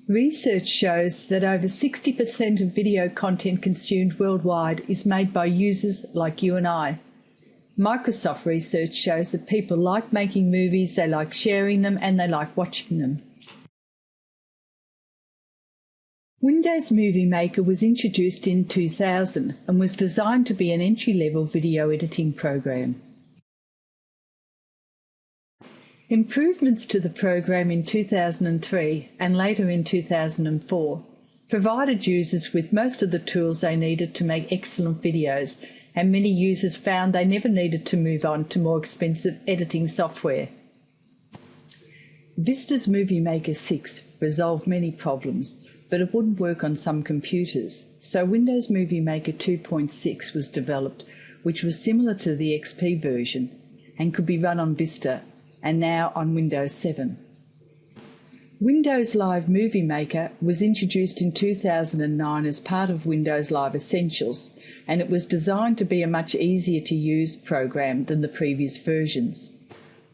Research shows that over 60% of video content consumed worldwide is made by users like you and I. Microsoft research shows that people like making movies, they like sharing them, and they like watching them. Windows Movie Maker was introduced in 2000 and was designed to be an entry-level video editing program. Improvements to the program in 2003 and later in 2004 provided users with most of the tools they needed to make excellent videos, and many users found they never needed to move on to more expensive editing software. Vista's Movie Maker 6 resolved many problems, but it wouldn't work on some computers, so Windows Movie Maker 2.6 was developed, which was similar to the XP version and could be run on Vista and now on Windows 7. Windows Live Movie Maker was introduced in 2009 as part of Windows Live Essentials, and it was designed to be a much easier to use program than the previous versions.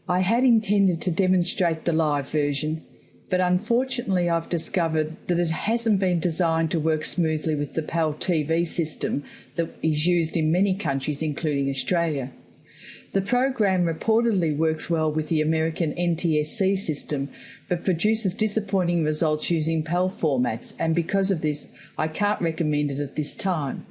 I had intended to demonstrate the live version, but unfortunately I've discovered that it hasn't been designed to work smoothly with the PAL TV system that is used in many countries, including Australia. The program reportedly works well with the American NTSC system, but produces disappointing results using PAL formats, and because of this, I can't recommend it at this time.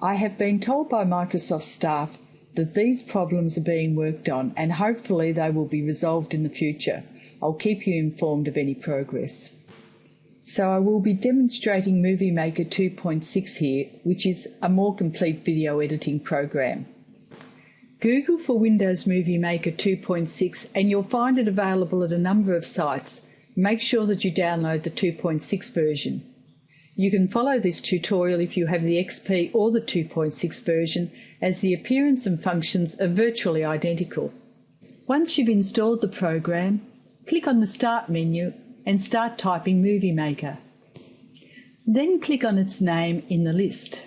I have been told by Microsoft staff that these problems are being worked on, and hopefully they will be resolved in the future. I'll keep you informed of any progress. So I will be demonstrating Movie Maker 2.6 here, which is a more complete video editing program. Google for Windows Movie Maker 2.6 and you'll find it available at a number of sites. Make sure that you download the 2.6 version. You can follow this tutorial if you have the XP or the 2.6 version, as the appearance and functions are virtually identical. Once you've installed the program, click on the Start menu and start typing Movie Maker. Then click on its name in the list.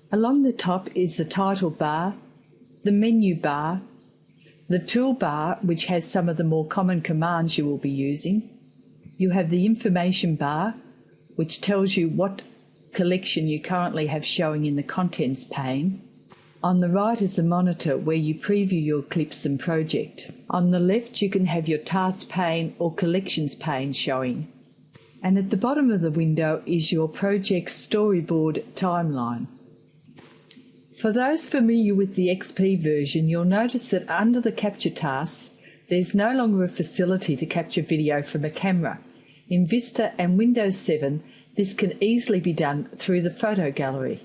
Along the top is the title bar, the menu bar, the toolbar, which has some of the more common commands you will be using. You have the information bar, which tells you what collection you currently have showing in the contents pane. On the right is the monitor where you preview your clips and project. On the left you can have your task pane or collections pane showing. And at the bottom of the window is your project's storyboard timeline. For those familiar with the XP version, you'll notice that under the capture tasks, there's no longer a facility to capture video from a camera. In Vista and Windows 7, this can easily be done through the photo gallery.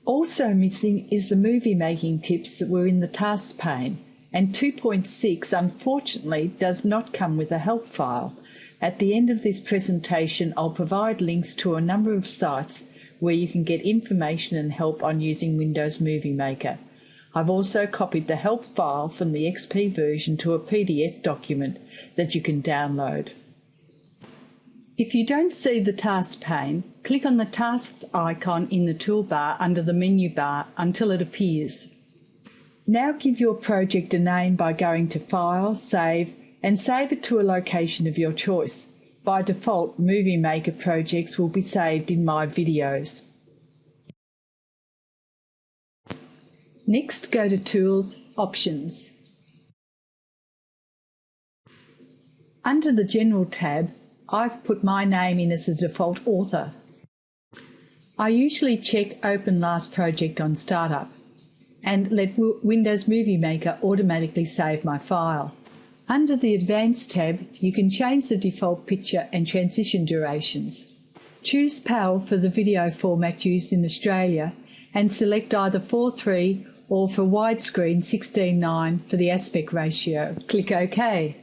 Also missing is the movie making tips that were in the tasks pane, and 2.6 unfortunately does not come with a help file. At the end of this presentation, I'll provide links to a number of sites where you can get information and help on using Windows Movie Maker. I've also copied the help file from the XP version to a PDF document that you can download. If you don't see the task pane, click on the tasks icon in the toolbar under the menu bar until it appears. Now give your project a name by going to File, Save, and save it to a location of your choice. By default, Movie Maker projects will be saved in My Videos. Next, go to Tools, Options. Under the General tab, I've put my name in as the default author. I usually check Open Last Project on Startup and let Windows Movie Maker automatically save my file. Under the Advanced tab, you can change the default picture and transition durations. Choose PAL for the video format used in Australia and select either 4:3 or for widescreen 16:9 for the aspect ratio. Click OK.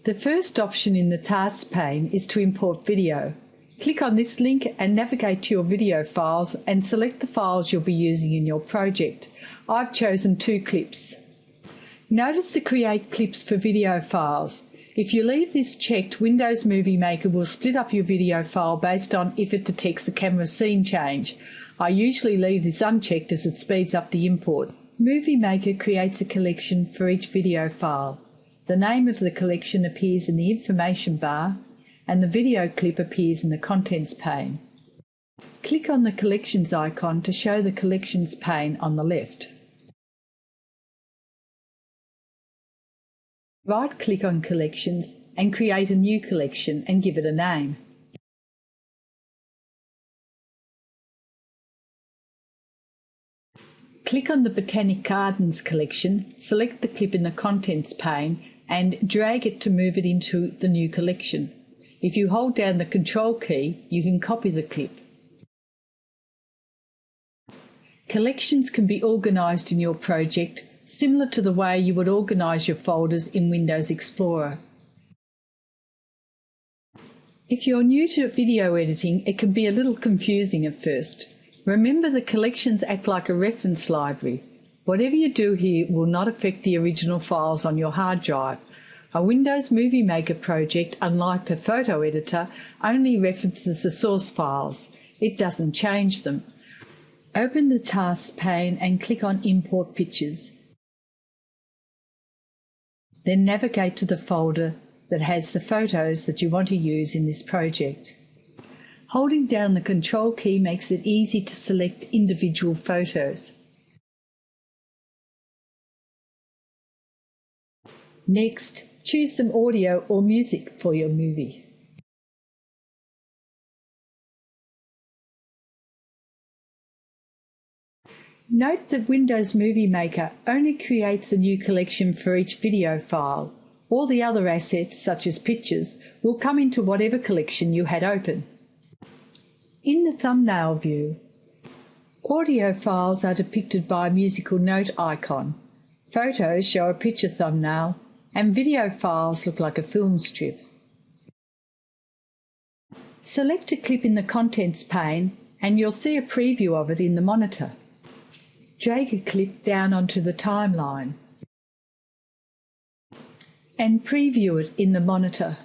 The first option in the Tasks pane is to import video. Click on this link and navigate to your video files and select the files you'll be using in your project. I've chosen 2 clips. Notice the Create Clips for Video files. If you leave this checked, Windows Movie Maker will split up your video file based on if it detects the camera scene change. I usually leave this unchecked as it speeds up the import. Movie Maker creates a collection for each video file. The name of the collection appears in the information bar and the video clip appears in the contents pane. Click on the Collections icon to show the Collections pane on the left. Right-click on Collections and create a new collection and give it a name. Click on the Botanic Gardens collection, select the clip in the Contents pane and drag it to move it into the new collection. If you hold down the Control key, you can copy the clip. Collections can be organised in your project similar to the way you would organise your folders in Windows Explorer. If you're new to video editing, it can be a little confusing at first. Remember, the collections act like a reference library. Whatever you do here will not affect the original files on your hard drive. A Windows Movie Maker project, unlike a photo editor, only references the source files. It doesn't change them. Open the Tasks pane and click on Import Pictures. Then navigate to the folder that has the photos that you want to use in this project. Holding down the Control key makes it easy to select individual photos. Next, choose some audio or music for your movie. Note that Windows Movie Maker only creates a new collection for each video file. All the other assets, such as pictures, will come into whatever collection you had open. In the thumbnail view, audio files are depicted by a musical note icon, photos show a picture thumbnail, and video files look like a film strip. Select a clip in the Contents pane and you'll see a preview of it in the monitor. Drag a clip down onto the timeline and preview it in the monitor.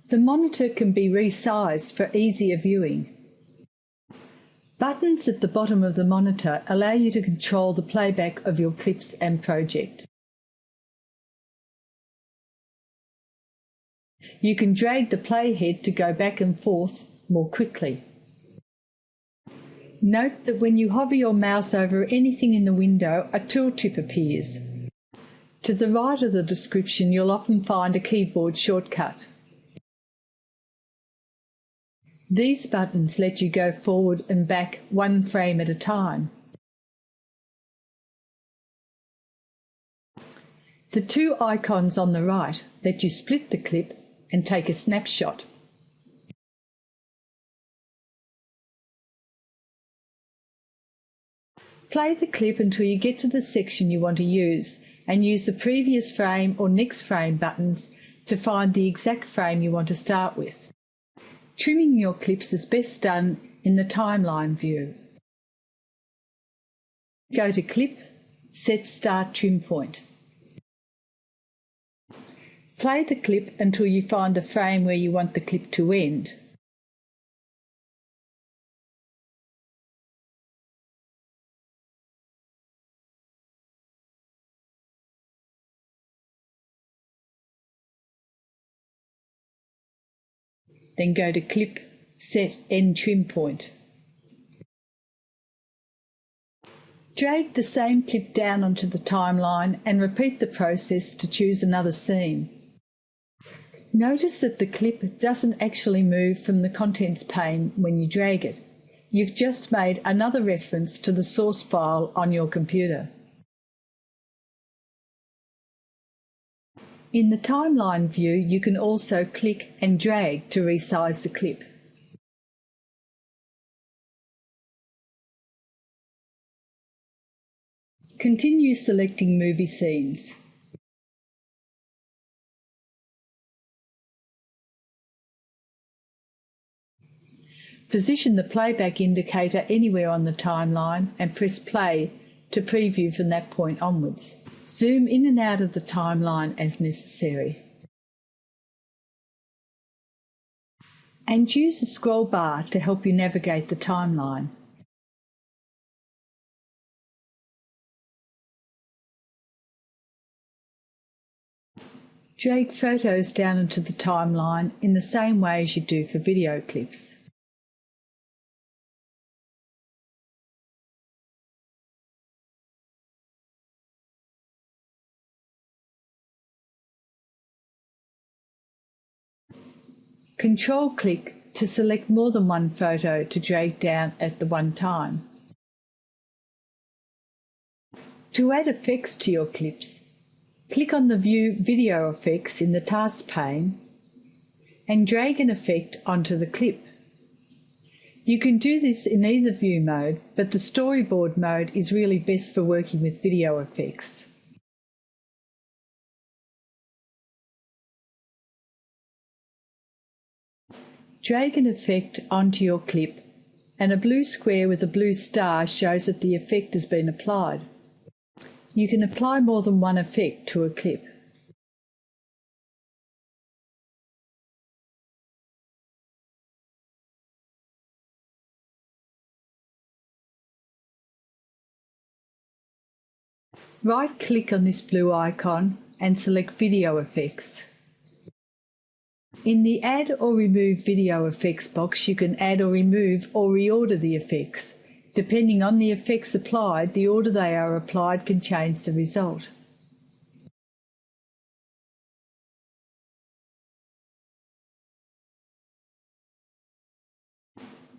The monitor can be resized for easier viewing. Buttons at the bottom of the monitor allow you to control the playback of your clips and project. You can drag the playhead to go back and forth more quickly. Note that when you hover your mouse over anything in the window, a tooltip appears. To the right of the description, you'll often find a keyboard shortcut. These buttons let you go forward and back one frame at a time. The two icons on the right let you split the clip and take a snapshot. Play the clip until you get to the section you want to use and use the previous frame or next frame buttons to find the exact frame you want to start with. Trimming your clips is best done in the timeline view. Go to Clip, Set Start Trim Point. Play the clip until you find the frame where you want the clip to end. Then go to Clip, Set End Trim Point. Drag the same clip down onto the timeline and repeat the process to choose another scene. Notice that the clip doesn't actually move from the Contents pane when you drag it. You've just made another reference to the source file on your computer. In the timeline view, you can also click and drag to resize the clip. Continue selecting movie scenes. Position the playback indicator anywhere on the timeline and press play to preview from that point onwards. Zoom in and out of the timeline as necessary. And use the scroll bar to help you navigate the timeline. Drag photos down into the timeline in the same way as you do for video clips. Control-click to select more than one photo to drag down at the one time. To add effects to your clips, click on the View Video Effects in the Task pane and drag an effect onto the clip. You can do this in either view mode, but the storyboard mode is really best for working with video effects. Drag an effect onto your clip, and a blue square with a blue star shows that the effect has been applied. You can apply more than one effect to a clip. Right-click on this blue icon and select Video Effects. In the Add or Remove Video Effects box, you can add or remove or reorder the effects. Depending on the effects applied, the order they are applied can change the result.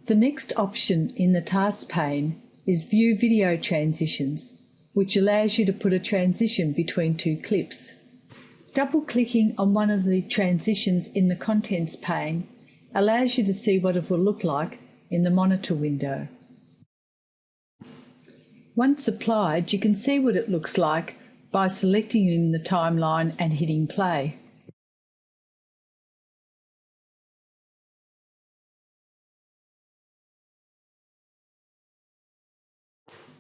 The next option in the Task pane is View Video Transitions, which allows you to put a transition between two clips. Double-clicking on one of the transitions in the Contents pane allows you to see what it will look like in the monitor window. Once applied, you can see what it looks like by selecting it in the timeline and hitting play.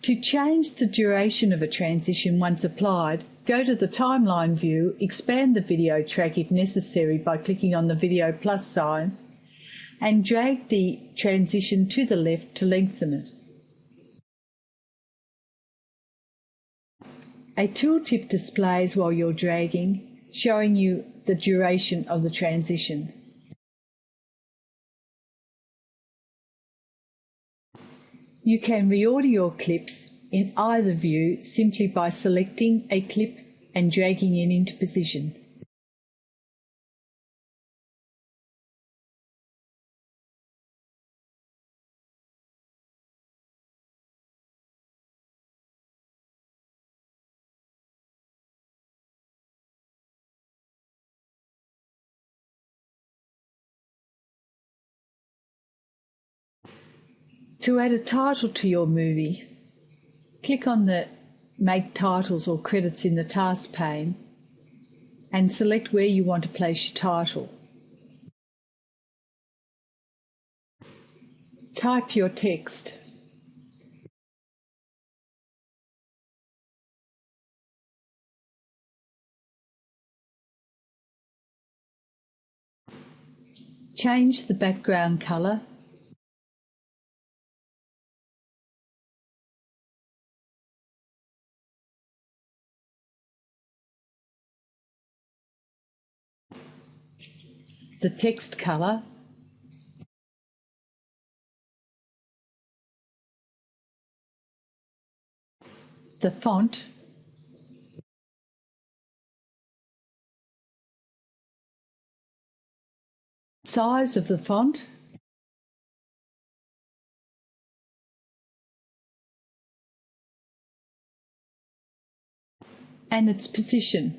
To change the duration of a transition once applied, go to the timeline view, expand the video track if necessary by clicking on the video plus sign, and drag the transition to the left to lengthen it. A tooltip displays while you're dragging, showing you the duration of the transition. You can reorder your clips in either view simply by selecting a clip and dragging it into position. To add a title to your movie, click on the Make Titles or Credits in the Task pane and select where you want to place your title. Type your text. Change the background colour. The text colour, the font, size of the font, and its position.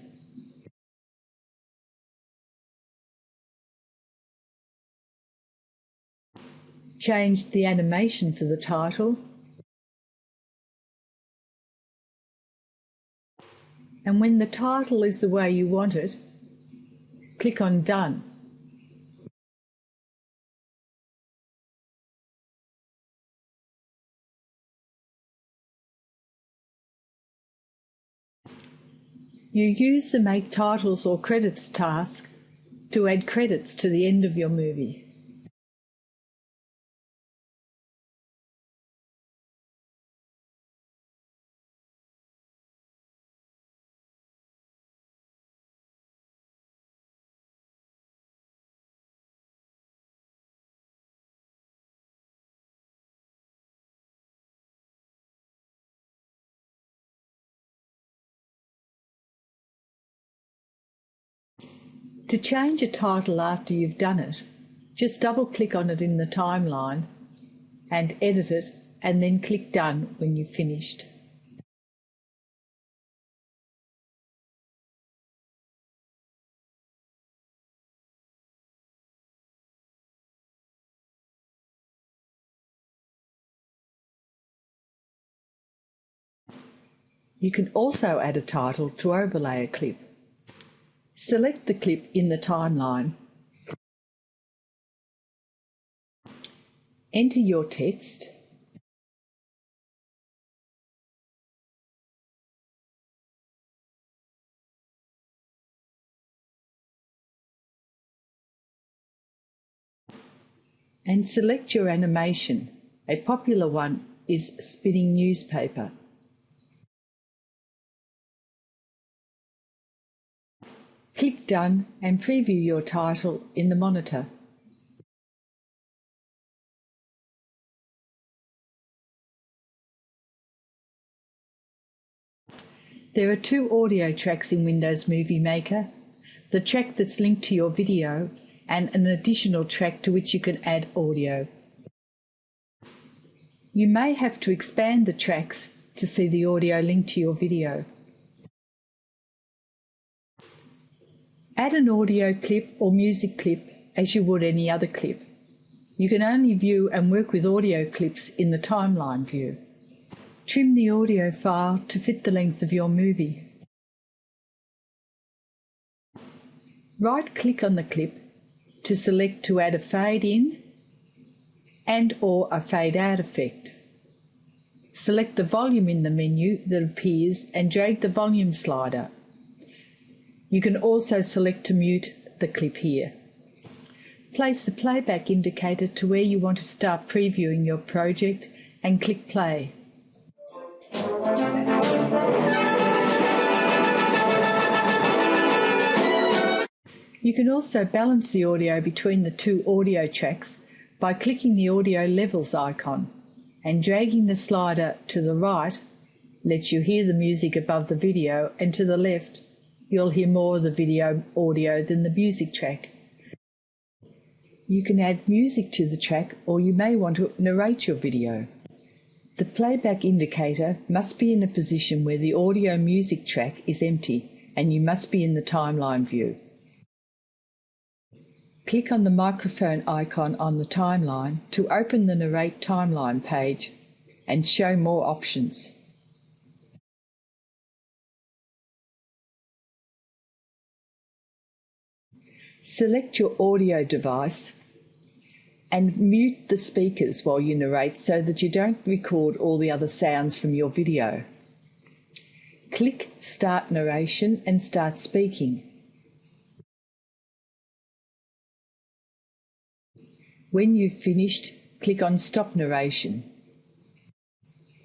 Change the animation for the title, and when the title is the way you want it, click on Done. You use the Make Titles or Credits task to add credits to the end of your movie. To change a title after you've done it, just double-click on it in the timeline and edit it, and then click Done when you've finished. You can also add a title to overlay a clip. Select the clip in the timeline. Enter your text. And select your animation. A popular one is spinning newspaper. Click Done and preview your title in the monitor. There are two audio tracks in Windows Movie Maker, the track that's linked to your video and an additional track to which you can add audio. You may have to expand the tracks to see the audio linked to your video. Add an audio clip or music clip as you would any other clip. You can only view and work with audio clips in the timeline view. Trim the audio file to fit the length of your movie. Right-click on the clip to select to add a fade in and/or a fade out effect. Select the volume in the menu that appears and drag the volume slider. You can also select to mute the clip here. Place the playback indicator to where you want to start previewing your project and click play. You can also balance the audio between the two audio tracks by clicking the audio levels icon, and dragging the slider to the right lets you hear the music above the video, and to the left you'll hear more of the video audio than the music track. You can add music to the track, or you may want to narrate your video. The playback indicator must be in a position where the audio music track is empty, and you must be in the timeline view. Click on the microphone icon on the timeline to open the Narrate timeline page and show more options. Select your audio device and mute the speakers while you narrate so that you don't record all the other sounds from your video. Click Start Narration and start speaking. When you've finished, click on Stop Narration.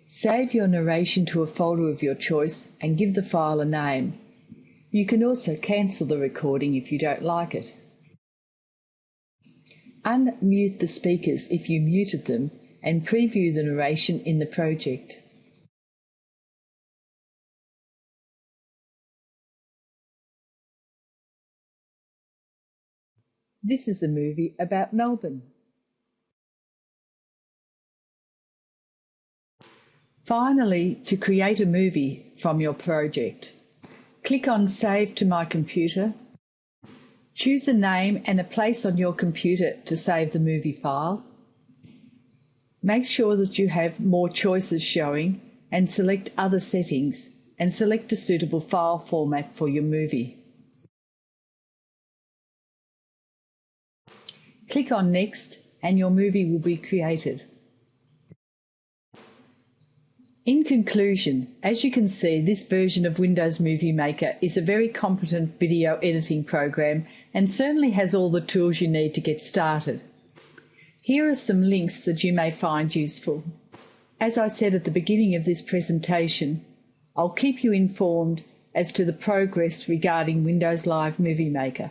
Save your narration to a folder of your choice and give the file a name. You can also cancel the recording if you don't like it. Unmute the speakers if you muted them and preview the narration in the project. This is a movie about Melbourne. Finally, to create a movie from your project, click on Save to My Computer. Choose a name and a place on your computer to save the movie file. Make sure that you have more choices showing and select Other Settings and select a suitable file format for your movie. Click on Next and your movie will be created. In conclusion, as you can see, this version of Windows Movie Maker is a very competent video editing program and certainly has all the tools you need to get started. Here are some links that you may find useful. As I said at the beginning of this presentation, I'll keep you informed as to the progress regarding Windows Live Movie Maker.